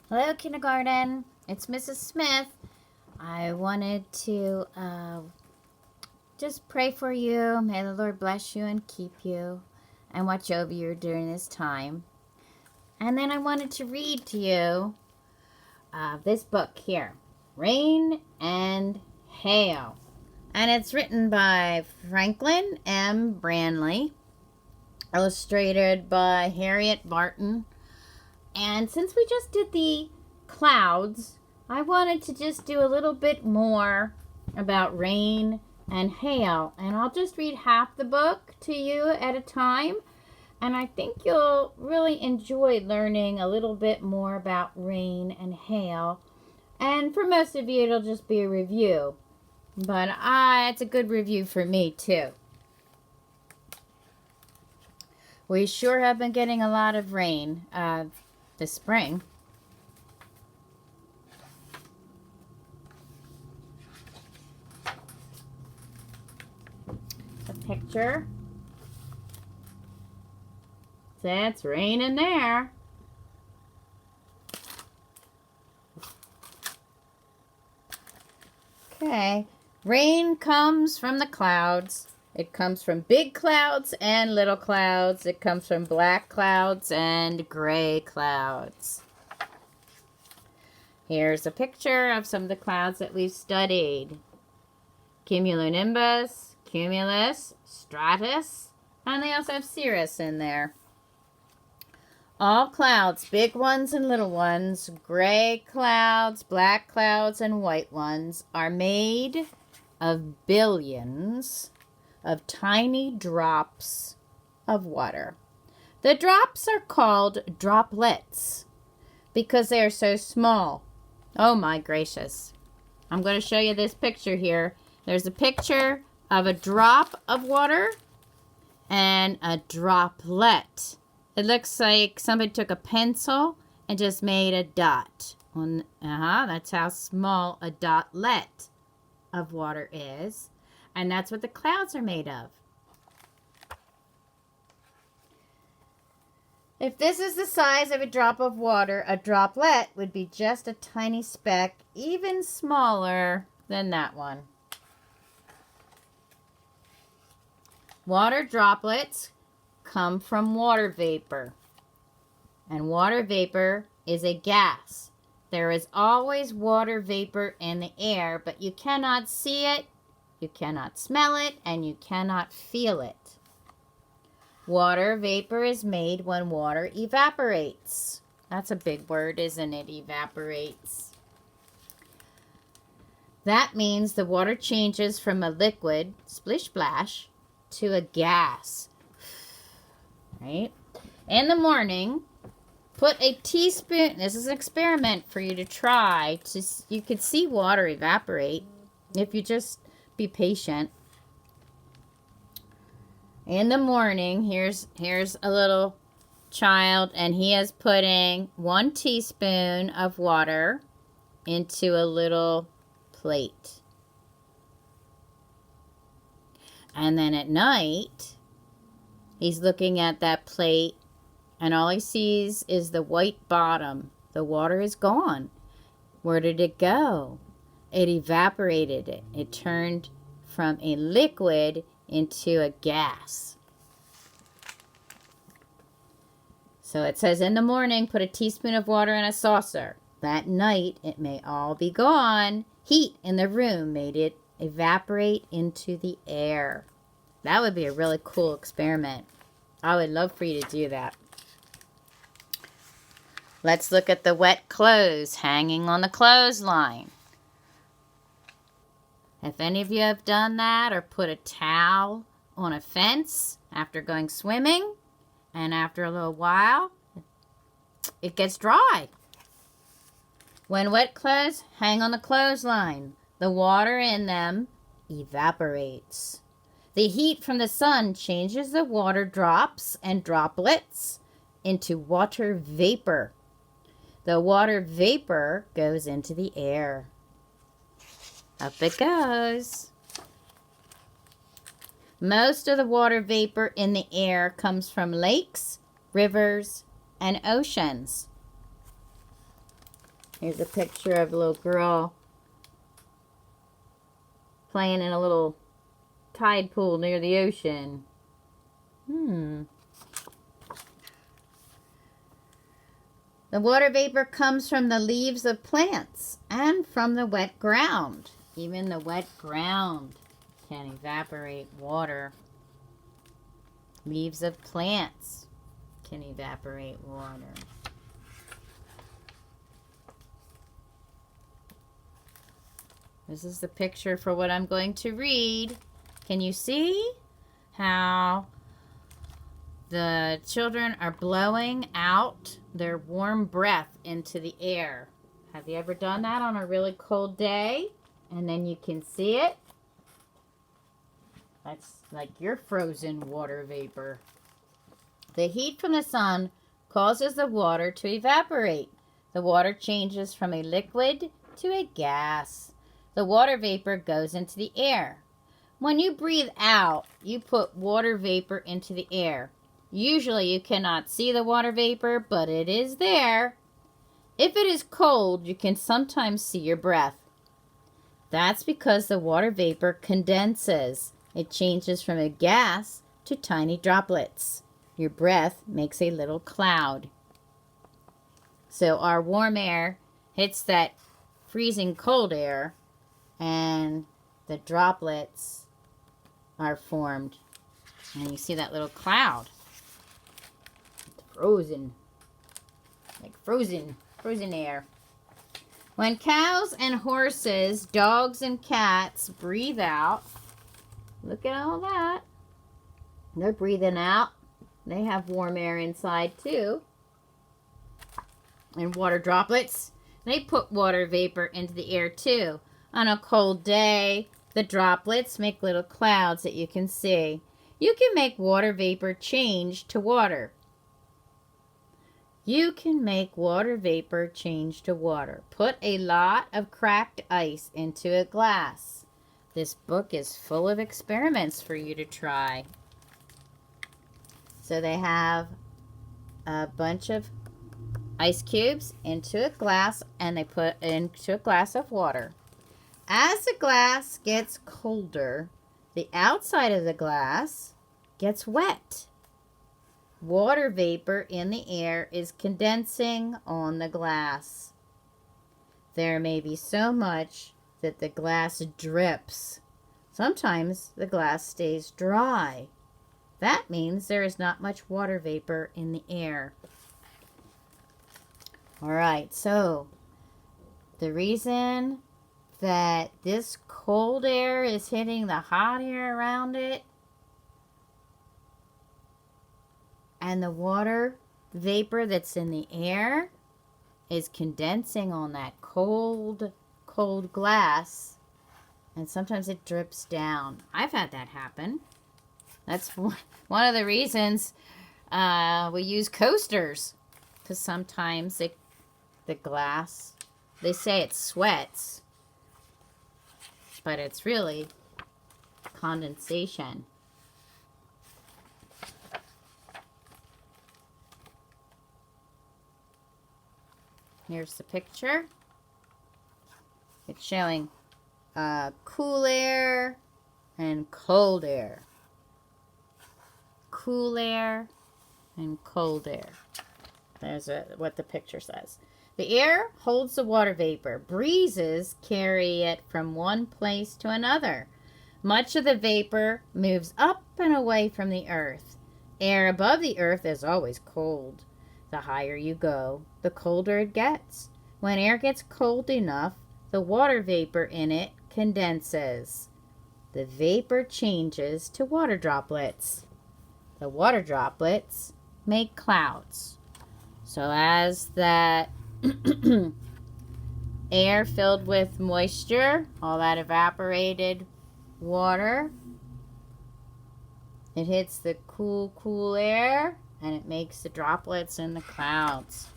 Hello, kindergarten. It's Mrs. Smith. I wanted to just pray for you. May the Lord bless you and keep you and watch over you during this time. And then I wanted to read to you this book here, Rain and Hail. And it's written by Franklyn M Brantley, illustrated by Harriet Barton. And since we just did the clouds, I wanted to just do a little bit more about rain and hail. And I'll just read half the book to you at a time. And I think you'll really enjoy learning a little bit more about rain and hail. And for most of you, it'll just be a review. But it's a good review for me, too. We sure have been getting a lot of rain this spring. A picture. It's raining there. Okay. Rain comes from the clouds. It comes from big clouds and little clouds. It comes from black clouds and gray clouds. Here's a picture of some of the clouds that we've studied. Cumulonimbus, cumulus, stratus, and they also have cirrus in there. All clouds, big ones and little ones, gray clouds, black clouds, and white ones, are made of billions of tiny drops of water. The drops are called droplets because they are so small. Oh my gracious. I'm going to show you this picture here. There's a picture of a drop of water and a droplet. It looks like somebody took a pencil and just made a dot. That's how small a dotlet of water is. And that's what the clouds are made of. If this is the size of a drop of water, a droplet would be just a tiny speck, even smaller than that one. Water droplets come from water vapor. And water vapor is a gas. There is always water vapor in the air, but you cannot see it, you cannot smell it, and you cannot feel it. Water vapor is made when water evaporates. That's a big word, isn't it? Evaporates. That means the water changes from a liquid, splish splash, to a gas. Right? In the morning, put a teaspoon, this is an experiment for you to try. You could see water evaporate if you just be patient. In the morning, here's a little child, and he is putting 1 teaspoon of water into a little plate. And then at night, he's looking at that plate, and all he sees is the white bottom. The water is gone. Where did it go? It evaporated it. It turned from a liquid into a gas. So it says in the morning, put a teaspoon of water in a saucer. That night, it may all be gone. Heat in the room made it evaporate into the air. That would be a really cool experiment. I would love for you to do that. Let's look at the wet clothes hanging on the clothesline. If any of you have done that or put a towel on a fence after going swimming, and after a little while, it gets dry. When wet clothes hang on the clothesline, the water in them evaporates. The heat from the sun changes the water drops and droplets into water vapor. The water vapor goes into the air. Up it goes. Most of the water vapor in the air comes from lakes, rivers, and oceans. Here's a picture of a little girl playing in a little tide pool near the ocean. The water vapor comes from the leaves of plants and from the wet ground. Even the wet ground can evaporate water. Leaves of plants can evaporate water. This is the picture for what I'm going to read. Can you see how the children are blowing out their warm breath into the air? Have you ever done that on a really cold day? And then you can see it? That's like your frozen water vapor. The heat from the sun causes the water to evaporate. The water changes from a liquid to a gas. The water vapor goes into the air. When you breathe out, you put water vapor into the air. Usually you cannot see the water vapor, but it is there. If it is cold, you can sometimes see your breath. That's because the water vapor condenses. It changes from a gas to tiny droplets. Your breath makes a little cloud. So our warm air hits that freezing cold air, and the droplets are formed. And you see that little cloud. It's frozen. Like frozen air. When cows and horses, dogs and cats breathe out, look at all that. They're breathing out. They have warm air inside too. And water droplets. They put water vapor into the air too. On a cold day, the droplets make little clouds that you can see. You can make water vapor change to water. You can make water vapor change to water. Put a lot of cracked ice into a glass. This book is full of experiments for you to try. So they have a bunch of ice cubes into a glass, and they put into a glass of water. As the glass gets colder, the outside of the glass gets wet. Water vapor in the air is condensing on the glass. There may be so much that the glass drips. Sometimes the glass stays dry. That means there is not much water vapor in the air. All right, so the reason that this cold air is hitting the hot air around it, and the water vapor that's in the air is condensing on that cold glass, and sometimes it drips down. I've had that happen. That's one of the reasons we use coasters, because sometimes the glass, they say it sweats, but it's really condensation. Here's the picture. It's showing cool air and cold air. Cool air and cold air. There's what the picture says. The air holds the water vapor. Breezes carry it from one place to another. Much of the vapor moves up and away from the earth. Air above the earth is always cold. The higher you go, the colder it gets. When air gets cold enough, the water vapor in it condenses. The vapor changes to water droplets. The water droplets make clouds. So as that air filled with moisture, all that evaporated water, it hits the cool air, and it makes the droplets in the clouds.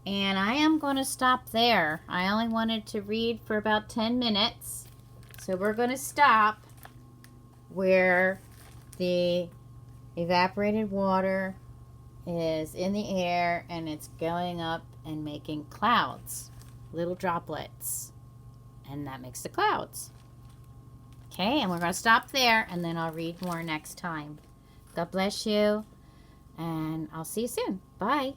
And I am going to stop there. I only wanted to read for about 10 minutes. So we're going to stop where the Evaporated water is in the air and it's going up and making clouds, little droplets, and that makes the clouds. Okay, and we're going to stop there, and then I'll read more next time. God bless you, and I'll see you soon. Bye.